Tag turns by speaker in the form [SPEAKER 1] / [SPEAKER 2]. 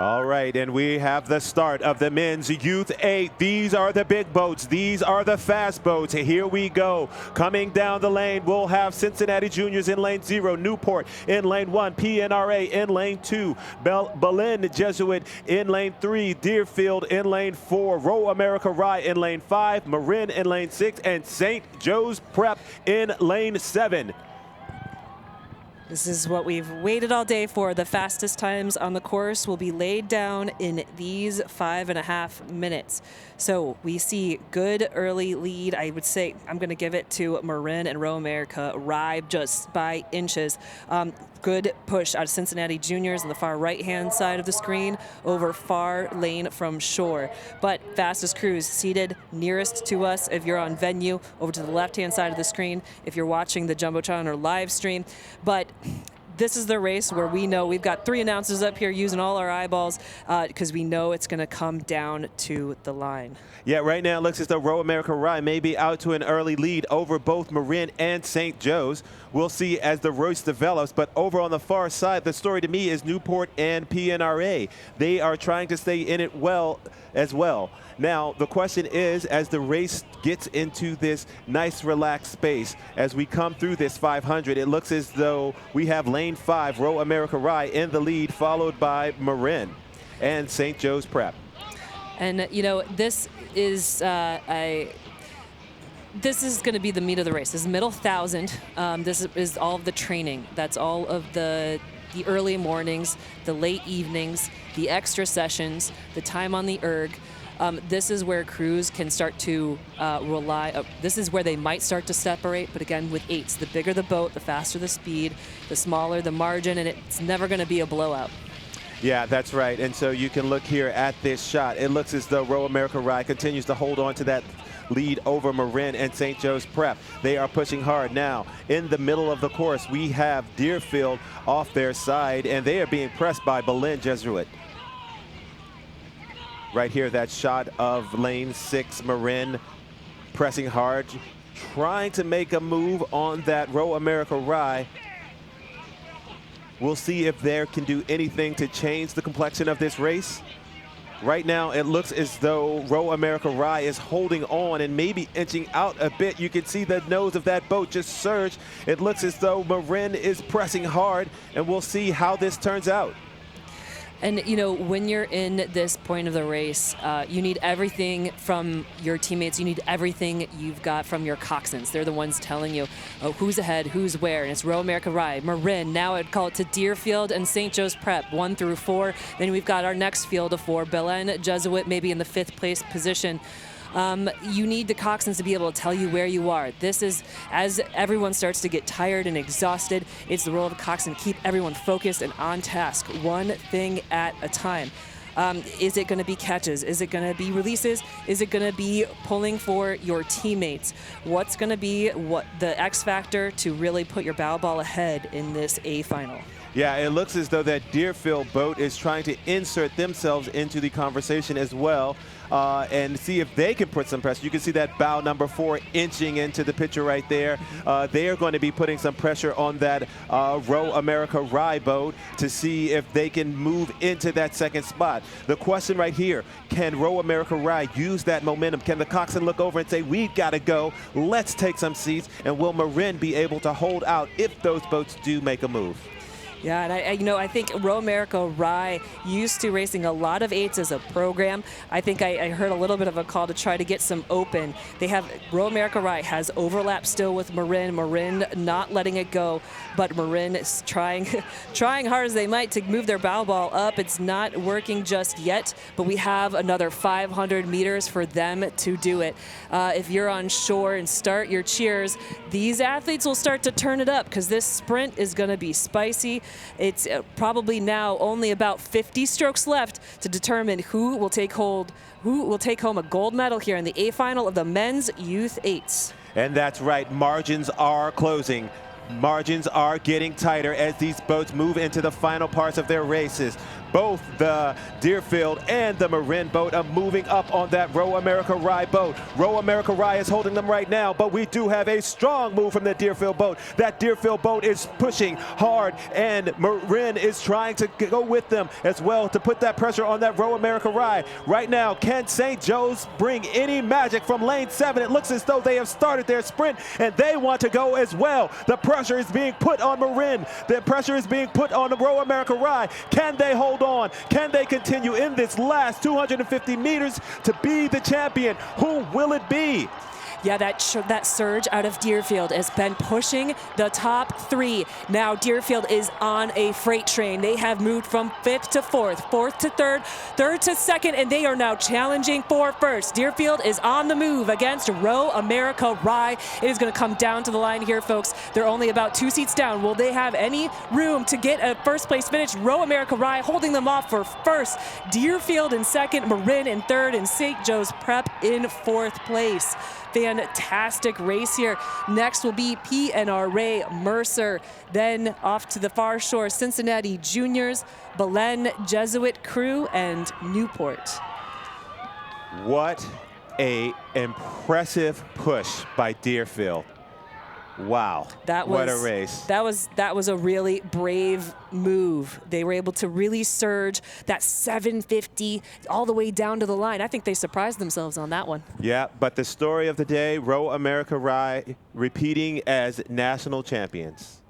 [SPEAKER 1] All right, and we have the start of the men's Youth 8. These are the big boats. These are the fast boats. Here we go. Coming down the lane, we'll have Cincinnati Juniors in lane 0, Newport in lane 1, PNRA in lane 2, Berlin Jesuit in lane 3, Deerfield in lane 4, Row America Rye in lane 5, Marin in lane 6, and St. Joe's Prep in lane 7.
[SPEAKER 2] This is what we've waited all day for. The fastest times on the course will be laid down in these 5.5 minutes. So we see good early lead. I would say I'm going to give it to Marin and Row America Rye just by inches. Good push out of Cincinnati Juniors on the far right-hand side of the screen over far lane from shore. But fastest crews seated nearest to us if you're on venue, over to the left-hand side of the screen if you're watching the Jumbotron or live stream. But this is the race where we know we've got 3 announcers up here using all our eyeballs because we know it's going to come down to the line.
[SPEAKER 1] Yeah, right now it looks as though Row America Rye may be out to an early lead over both Marin and St. Joe's. We'll see as the race develops, but over on the far side, the story to me is Newport and PNRA. They are trying to stay in it well as well. Now, the question is, as the race gets into this nice relaxed space, as we come through this 500, it looks as though we have lane 5, Row America Rye in the lead, followed by Marin and St. Joe's Prep.
[SPEAKER 2] And, you know, this is this is going to be the meat of the race. This is middle 1,000. This is all of the training. That's all of the early mornings, the late evenings, the extra sessions, the time on the erg. This is where crews can start to rely. This is where they might start to separate, but again, with 8s, the bigger the boat, the faster the speed, the smaller the margin, and it's never going to be a blowout.
[SPEAKER 1] Yeah, that's right. And so you can look here at this shot. It looks as though Row America Rye continues to hold on to that lead over Marin and St. Joe's Prep. They are pushing hard now. In the middle of the course, we have Deerfield off their side, and they are being pressed by Berlin Jesuit. Right here, that shot of lane 6, Marin pressing hard, trying to make a move on that Row America Rye. We'll see if there can do anything to change the complexion of this race. Right now, it looks as though Row America Rye is holding on and maybe inching out a bit. You can see the nose of that boat just surge. It looks as though Marin is pressing hard, and we'll see how this turns out.
[SPEAKER 2] And, you know, when you're in this point of the race, you need everything from your teammates. You need everything you've got from your coxswains. They're the ones telling you who's ahead, who's where. And it's Row America Rye, Marin. Now I'd call it to Deerfield and St. Joe's Prep, 1 through 4. Then we've got our next field of 4, Berlin Jesuit, maybe in the 5th place position. You need the coxswains to be able to tell you where you are. This is, as everyone starts to get tired and exhausted, it's the role of a coxswain to keep everyone focused and on task, one thing at a time. Is it going to be catches? Is it going to be releases? Is it going to be pulling for your teammates? What's going to be the X factor to really put your bow ball ahead in this A final?
[SPEAKER 1] Yeah, it looks as though that Deerfield boat is trying to insert themselves into the conversation as well and see if they can put some pressure. You can see that bow number 4 inching into the picture right there. They are going to be putting some pressure on that Row America Rye boat to see if they can move into that 2nd spot. The question right here, can Row America Rye use that momentum? Can the coxswain look over and say, we've got to go, let's take some seats, and will Marin be able to hold out if those boats do make a move?
[SPEAKER 2] Yeah, and I think Row America Rye used to racing a lot of 8s as a program. I think I heard a little bit of a call to try to get some open. They have, Row America Rye has overlap still with Marin. Marin not letting it go, but Marin is trying hard as they might to move their bow ball up. It's not working just yet, but we have another 500 meters for them to do it. If you're on shore and start your cheers, these athletes will start to turn it up because this sprint is going to be spicy. It's probably now only about 50 strokes left to determine who will take home a gold medal here in the A final of the men's Youth 8s.
[SPEAKER 1] And that's right, margins are closing. Margins are getting tighter as these boats move into the final parts of their races. both the Deerfield and the Marin boat are moving up on that Row America Rye boat. Row America Rye is holding them right now, but we do have a strong move from the Deerfield boat. That Deerfield boat is pushing hard, and Marin is trying to go with them as well to put that pressure on that Row America Rye. Right now, can St. Joe's bring any magic from lane 7? It looks as though they have started their sprint, and they want to go as well. The pressure is being put on Marin. The pressure is being put on the Row America Rye. Can they hold on? Can they continue in this last 250 meters to be the champion? Who will it be?
[SPEAKER 2] Yeah, that surge out of Deerfield has been pushing the top 3. Now Deerfield is on a freight train. They have moved from 5th to 4th, 4th to 3rd, 3rd to 2nd, and they are now challenging for 1st. Deerfield is on the move against Row America Rye. It is going to come down to the line here, folks. They're only about 2 seats down. Will they have any room to get a first place finish? Row America Rye holding them off for 1st. Deerfield in 2nd, Marin in 3rd, and St. Joe's Prep in 4th place. Fantastic race here. Next will be PNR Ray Mercer. Then off to the far shore, Cincinnati Juniors, Belen Jesuit Crew, and Newport.
[SPEAKER 1] What a impressive push by Deerfield. Wow, what a race.
[SPEAKER 2] That was a really brave move. They were able to really surge that 750 all the way down to the line. I think they surprised themselves on that one.
[SPEAKER 1] Yeah, but the story of the day, Row America Rye repeating as national champions.